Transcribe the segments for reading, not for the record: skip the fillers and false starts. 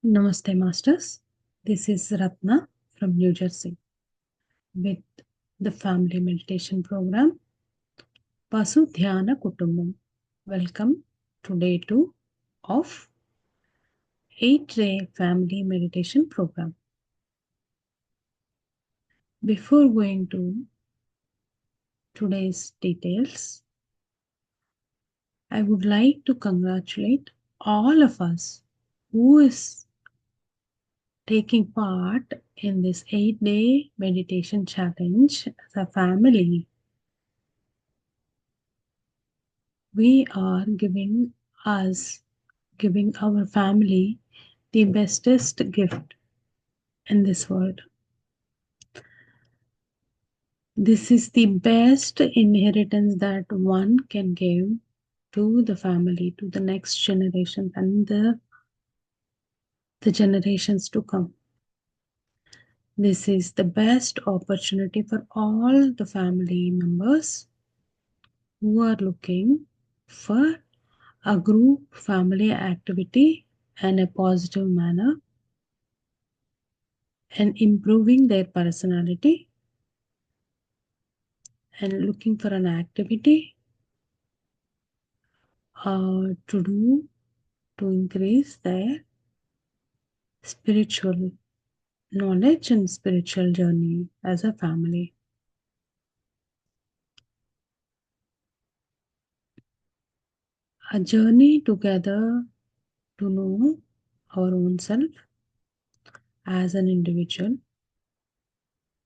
Namaste, Masters. This is Ratna from New Jersey with the family meditation program VasuDhyana Kutumbam. Welcome to day 2 of 8-day family meditation program. Before going to today's details, I would like to congratulate all of us who is taking part in this 8-day meditation challenge as a family. We are giving our family the bestest gift in this world. This is the best inheritance that one can give to the family, to the next generation and the generations to come. This is the best opportunity for all the family members who are looking for a group family activity in a positive manner and improving their personality and looking for an activity to do to increase their spiritual knowledge and spiritual journey as a family. A journey together to know our own self as an individual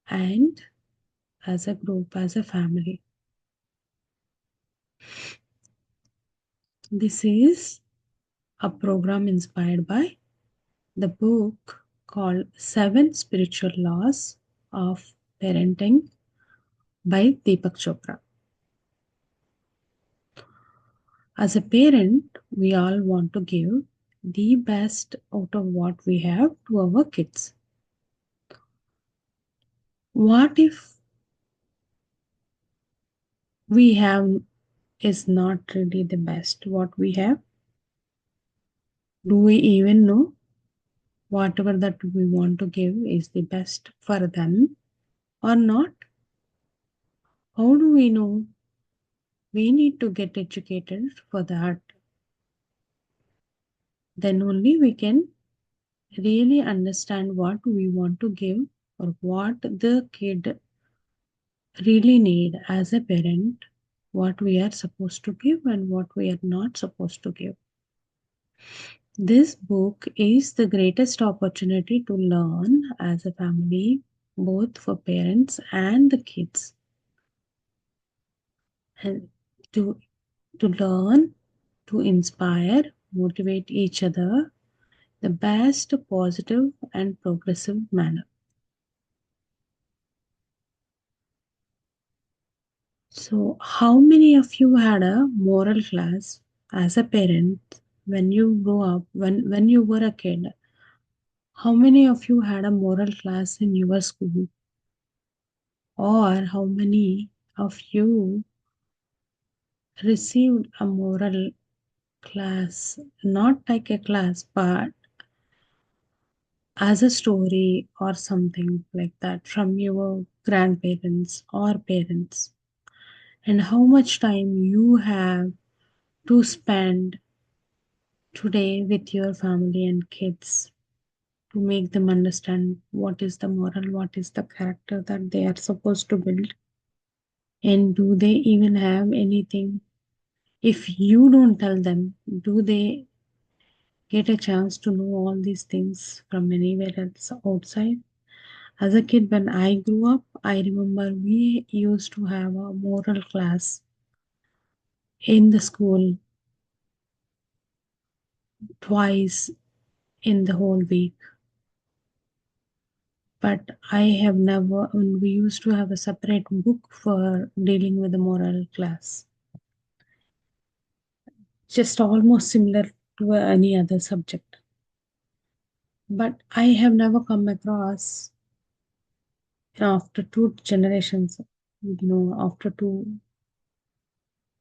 and as a group, as a family. This is a program inspired by the book called Seven Spiritual Laws of Parenting by Deepak Chopra. As a parent, we all want to give the best out of what we have to our kids. What if we have is not really the best what we have? Do we even know whatever that we want to give is the best for them or not? How do we know? We need to get educated for that. Then only we can really understand what we want to give or what the kid really need as a parent, what we are supposed to give and what we are not supposed to give. This book is the greatest opportunity to learn as a family, both for parents and the kids. And to learn, to inspire, motivate each other the best positive and progressive manner. So, how many of you had a moral class as a parent when you grew up, when you were a kid? How many of you had a moral class in your school? Or how many of you received a moral class, not like a class, but as a story or something like that from your grandparents or parents? And how much time you have to spend today with your family and kids to make them understand what is the moral, what is the character that they are supposed to build, and do they even have anything? If you don't tell them, do they get a chance to know all these things from anywhere else outside? As a kid, when I grew up, I remember we used to have a moral class in the school twice in the whole week. But I have never, and we used to have a separate book for dealing with the moral class, just almost similar to any other subject. But I have never come across, after two generations, after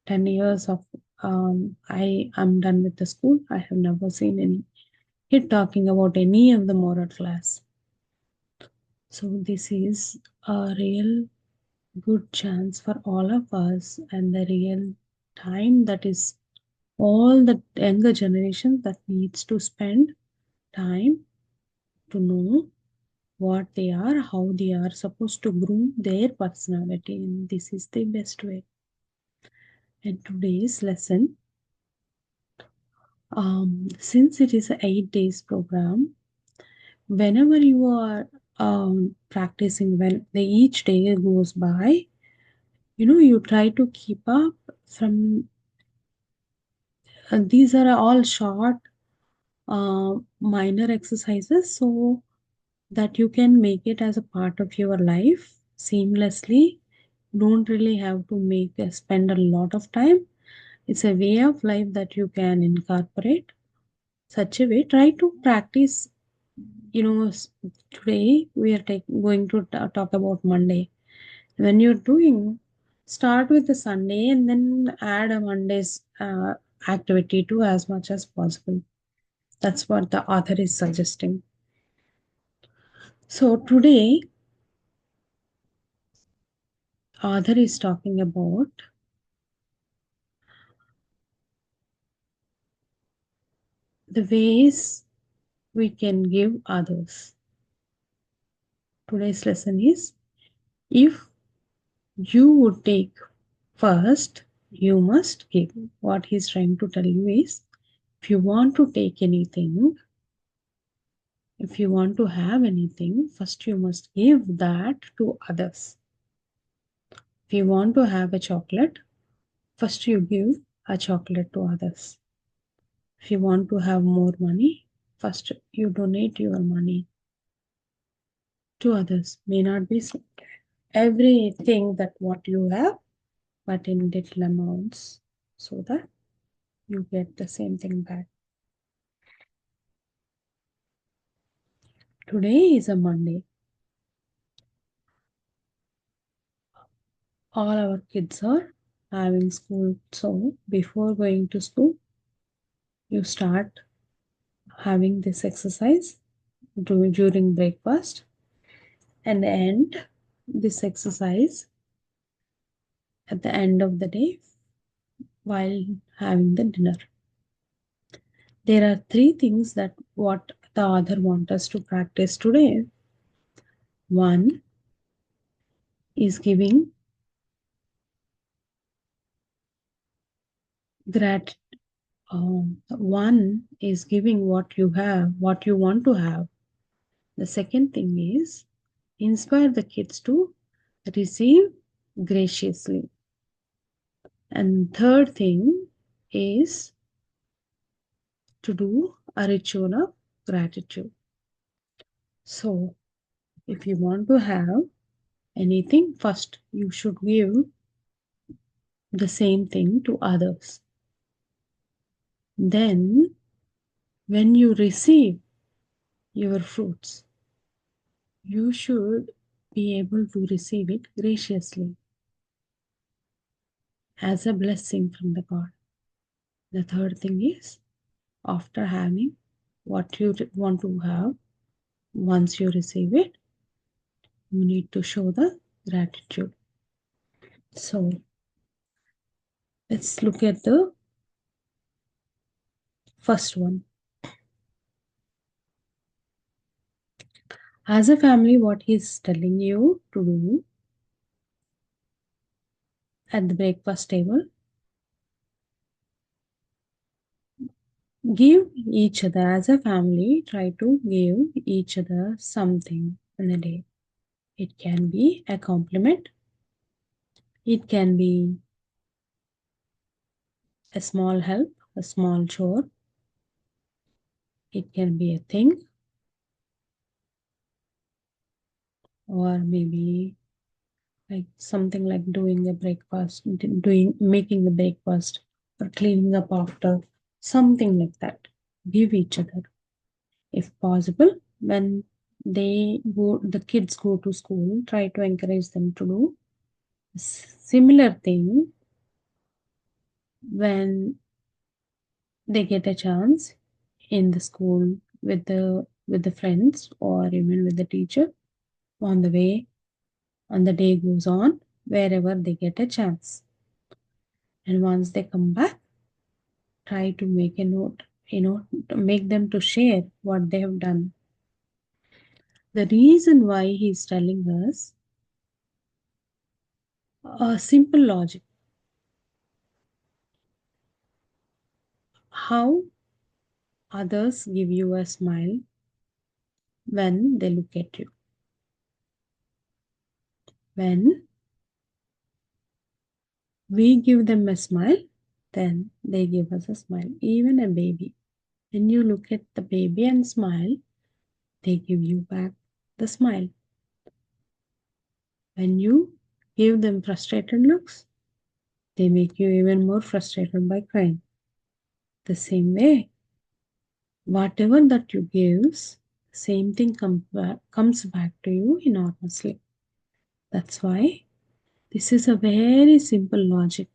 10 years of, I am done with the school, I have never seen any it talking about any of the moral class. So this is a real good chance for all of us, and the real time that is all the younger generation that needs to spend time to know what they are, how they are supposed to groom their personality, and this is the best way. And today's lesson, since it is an 8 days program, whenever you are practicing, when each day goes by, you try to keep up from, these are all short, minor exercises, so that you can make it as a part of your life seamlessly. Don't really have to spend a lot of time. It's a way of life that you can incorporate such a way. Try to practice. Today we are going to talk about Monday. When you're doing, start with the Sunday and then add a Monday's activity to as much as possible. That's what the author is suggesting. So today, author is talking about the ways we can give others. Today's lesson is, if you would take first, you must give. What he's trying to tell you is, if you want to take anything, if you want to have anything, first you must give that to others. If you want to have a chocolate, first you give a chocolate to others. If you want to have more money, first you donate your money to others. May not be everything that what you have, but in little amounts, so that you get the same thing back. Today is a Monday. All our kids are having school, so before going to school, you start having this exercise during breakfast and end this exercise at the end of the day while having the dinner. There are three things that what the author wants us to practice today. One is giving grat. One is giving what you have, what you want to have. The second thing is inspire the kids to receive graciously. And third thing is to do a ritual of gratitude. So, if you want to have anything, first you should give the same thing to others. Then, when you receive your fruits, you should be able to receive it graciously as a blessing from the God. The third thing is, after having what you want to have, once you receive it, you need to show the gratitude. So, let's look at the first one. As a family, what he's telling you to do at the breakfast table, give each other, as a family, try to give each other something in a day. It can be a compliment, it can be a small help, a small chore, it can be a thing, or maybe like something like doing a breakfast, making a breakfast, or cleaning up after, something like that. Give each other. If possible, when the kids go to school, try to encourage them to do similar thing when they get a chance in the school, with the friends or even with the teacher on the way, on the day goes on, wherever they get a chance. And once they come back, try to make a note, to make them to share what they have done. The reason why he's telling us a simple logic, how others give you a smile when they look at you. When we give them a smile, then they give us a smile. Even a baby. When you look at the baby and smile, they give you back the smile. When you give them frustrated looks, they make you even more frustrated by crying. The same way, whatever that you gives, same thing comes back to you enormously. That's why this is a very simple logic.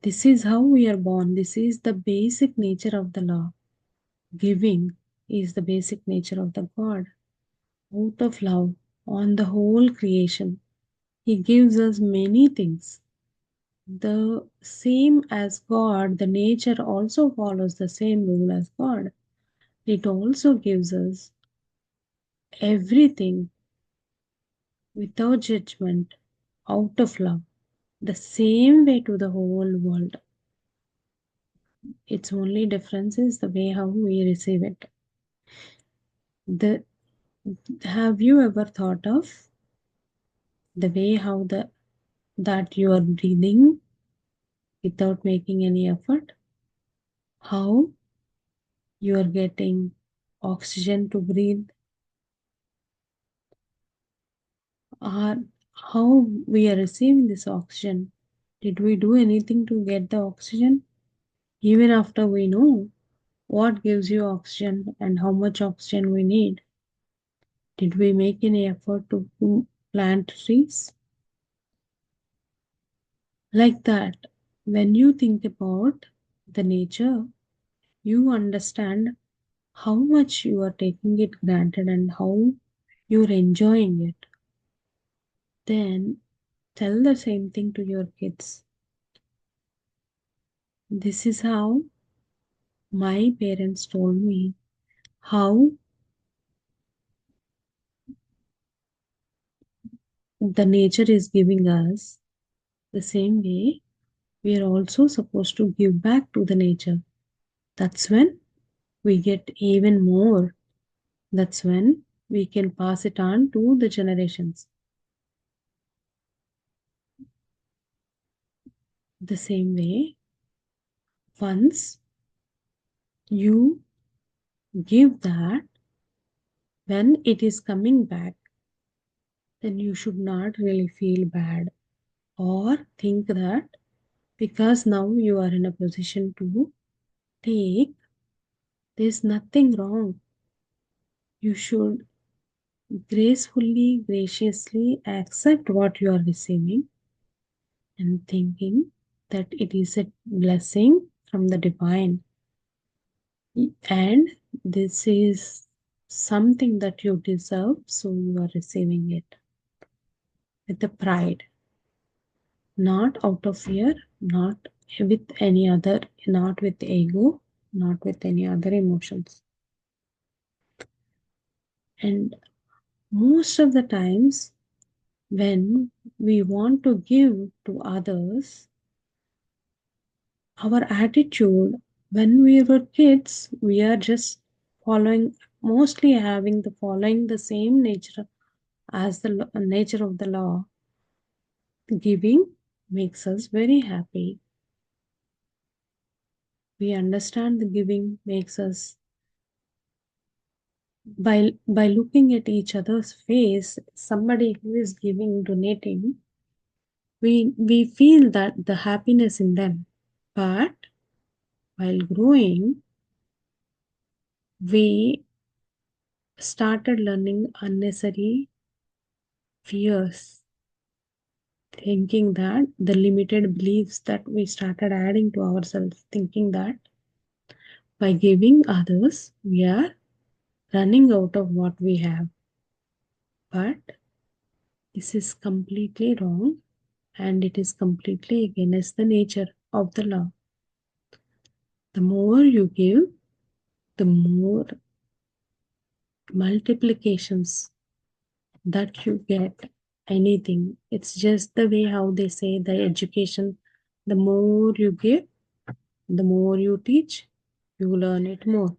This is how we are born. This is the basic nature of the law. Giving is the basic nature of the God. Out of love on the whole creation, He gives us many things. The same as God, the nature also follows the same rule as God. It also gives us everything without judgment, out of love, the same way to the whole world. Its only difference is the way how we receive it. The Have you ever thought of the way how the that you are breathing without making any effort? How you are getting oxygen to breathe, or how we are receiving this oxygen? Did we do anything to get the oxygen? Even after we know what gives you oxygen and how much oxygen we need, did we make any effort to plant trees? Like that, when you think about the nature, you understand how much you are taking it granted and how you're enjoying it. Then tell the same thing to your kids. This is how my parents told me how the nature is giving us. The same way we are also supposed to give back to the nature. That's when we get even more. That's when we can pass it on to the generations. The same way, once you give that, when it is coming back, then you should not really feel bad or think that because now you are in a position to take, there's nothing wrong. You should gracefully, graciously accept what you are receiving and thinking that it is a blessing from the divine. And this is something that you deserve, so you are receiving it with the pride, not out of fear, not with any other, not with ego, not with any other emotions. And most of the times, when we want to give to others, our attitude, when we were kids, we are just following, mostly having the following the same nature as the nature of the law. Giving makes us very happy. We understand the giving makes us, by looking at each other's face, somebody who is giving, donating, we feel that the happiness in them. But while growing, we started learning unnecessary fears, thinking that the limited beliefs that we started adding to ourselves, thinking that by giving others, we are running out of what we have. But this is completely wrong and it is completely against the nature of the law. The more you give, the more multiplications that you get anything. It's just the way how they say the education, the more you give, the more you teach, you learn it more.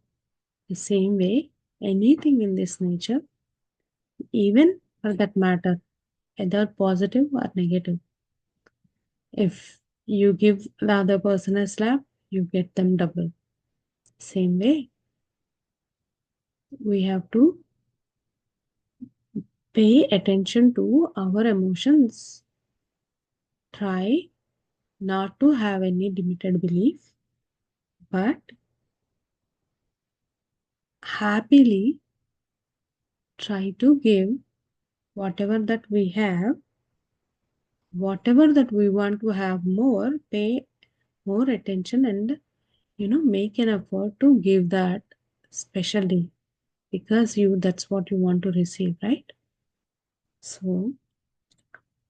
The same way, anything in this nature, even for that matter, either positive or negative. If you give the other person a slap, you get them double. Same way, we have to pay attention to our emotions. Try not to have any limited belief, but happily try to give whatever that we have, whatever that we want to have more, pay more attention and make an effort to give that specially because you that's what you want to receive, right? So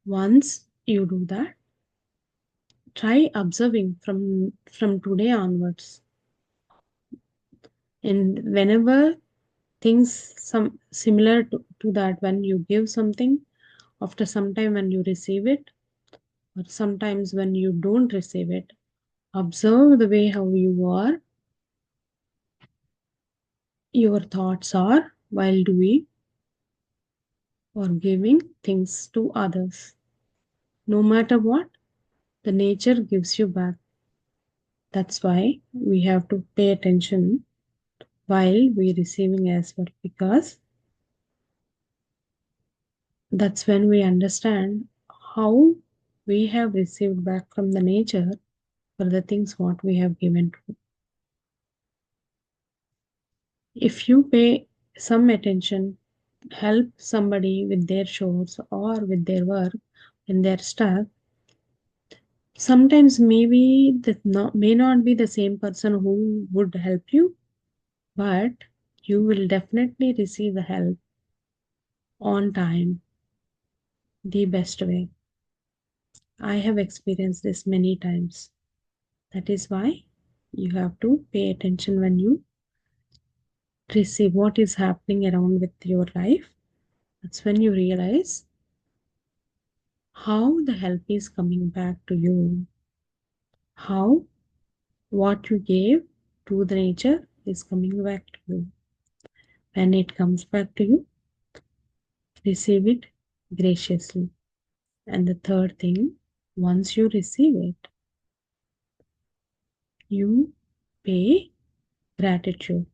once you do that, try observing from today onwards, and whenever things some similar to that, when you give something, after some time when you receive it, or sometimes when you don't receive it, observe the way how you are, your thoughts are while doing or giving things to others. No matter what, the nature gives you back. That's why we have to pay attention while we receiving as well, because that's when we understand how we have received back from the nature for the things what we have given to. If you pay some attention, help somebody with their chores or with their work and their stuff, sometimes maybe that may not be the same person who would help you, but you will definitely receive the help on time, the best way. I have experienced this many times. That is why you have to pay attention when you receive what is happening around with your life. That's when you realize how the help is coming back to you, how what you gave to the nature is coming back to you. When it comes back to you, receive it graciously. And the third thing, once you receive it, you pay gratitude.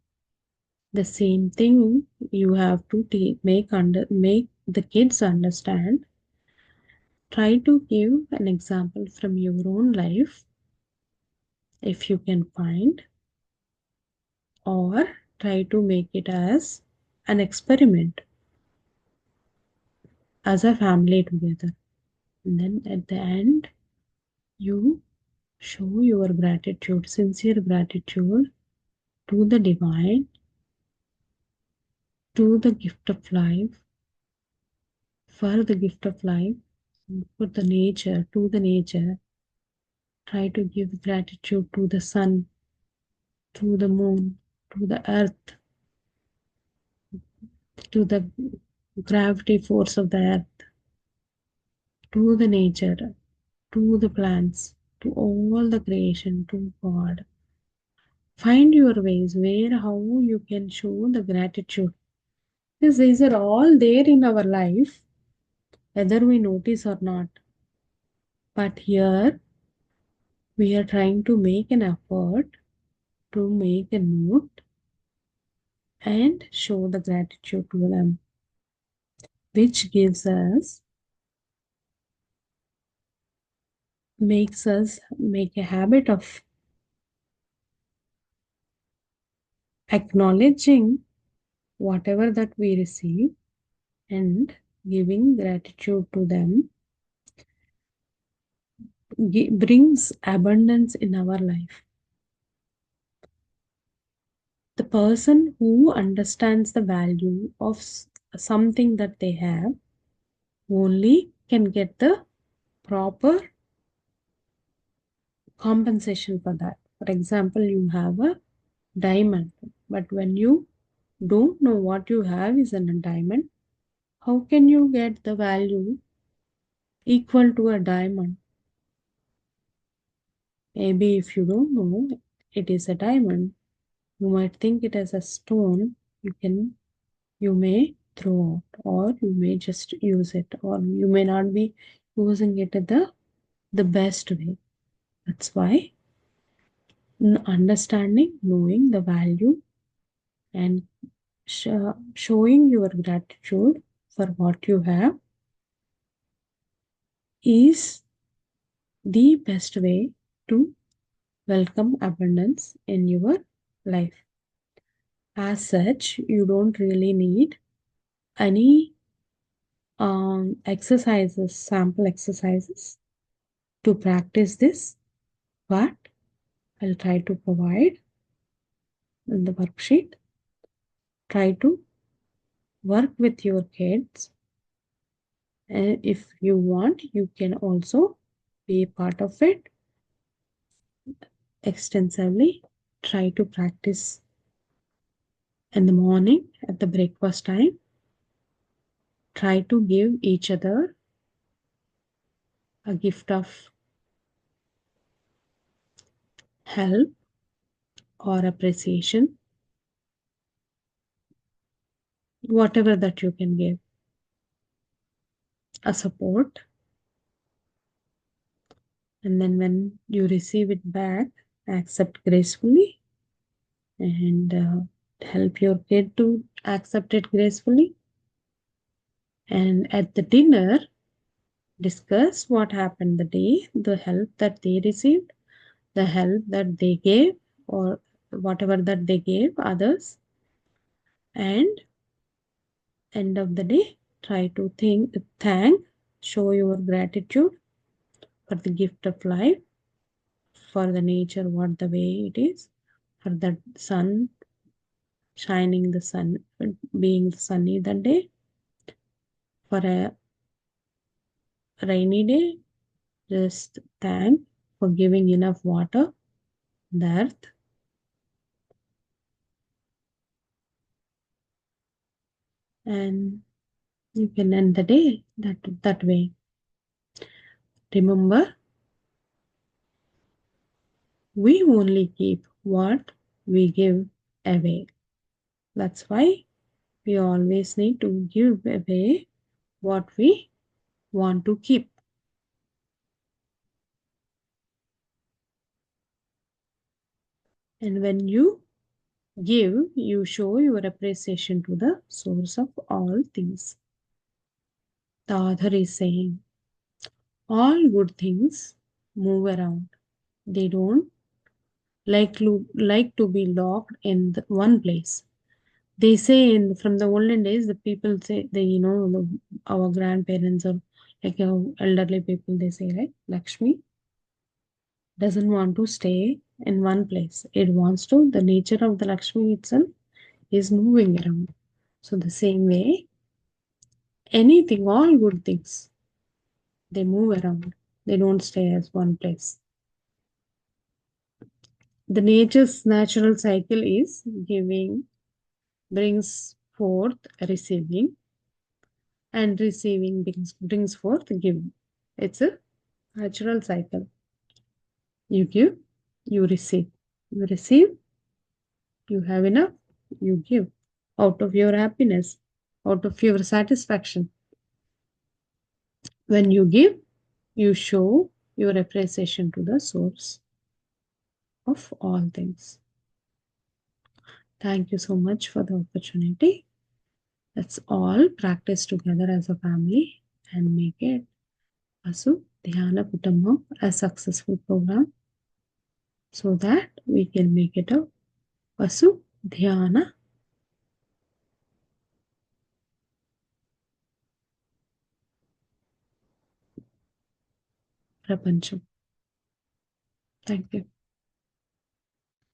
The same thing you have to make the kids understand. Try to give an example from your own life if you can find, or try to make it as an experiment as a family together. And then at the end, you show your gratitude, sincere gratitude to the divine, to the gift of life, for the gift of life, for the nature, to the nature. Try to give gratitude to the sun, to the moon, to the earth, to the gravity force of the earth, to the nature, to the plants, to all the creation, to God. Find your ways where how you can show the gratitude. Because these are all there in our life, whether we notice or not. But here we are trying to make an effort to make a note and show the gratitude to them, which makes us make a habit of acknowledging whatever that we receive and giving gratitude to them brings abundance in our life. The The person who understands the value of something that they have only can get the proper compensation for that. For example, you have a diamond, but when you don't know what you have is in a diamond, how can you get the value equal to a diamond? Maybe if you don't know it is a diamond, you might think it as a stone. You may throw out, or you may just use it, or you may not be using it the best way. That's why understanding, knowing the value, and showing your gratitude for what you have is the best way to welcome abundance in your life. As such, you don't really need any exercises, sample exercises to practice this, but I'll try to provide in the worksheet. Try to work with your kids. And if you want, you can also be a part of it extensively. Try to practice in the morning at the breakfast time. Try to give each other a gift of help or appreciation, whatever that you can give, a support. And then when you receive it back, accept gracefully and help your kid to accept it gracefully. And at the dinner, discuss what happened the day, the help that they received, the help that they gave, or whatever that they gave others. And end of the day, try to thank, show your gratitude for the gift of life, for the nature, what the way it is, for the sun shining, the sun being sunny that day, for a rainy day, just thank for giving enough water, the earth, and you can end the day that way. Remember, we only keep what we give away. That's why we always need to give away what we want to keep. And when you give, you show your appreciation to the source of all things. The author is saying, all good things move around. They don't like to be locked in one place. They say from the olden days, the people say our grandparents or like our elderly people, they say, right, Lakshmi doesn't want to stay in one place. It wants to, the nature of the Lakshmi itself is moving around. So the same way, anything, all good things, they move around. They don't stay as one place. The nature's natural cycle is giving brings forth receiving, and receiving brings forth giving. It's a natural cycle. You give, you receive. You receive, you have enough, you give out of your happiness, out of your satisfaction. When you give, you show your appreciation to the source of all things. Thank you so much for the opportunity. Let's all practice together as a family and make it VasuDhyana Kutumbam a successful program so that we can make it a VasuDhyana Prapancham. Thank you.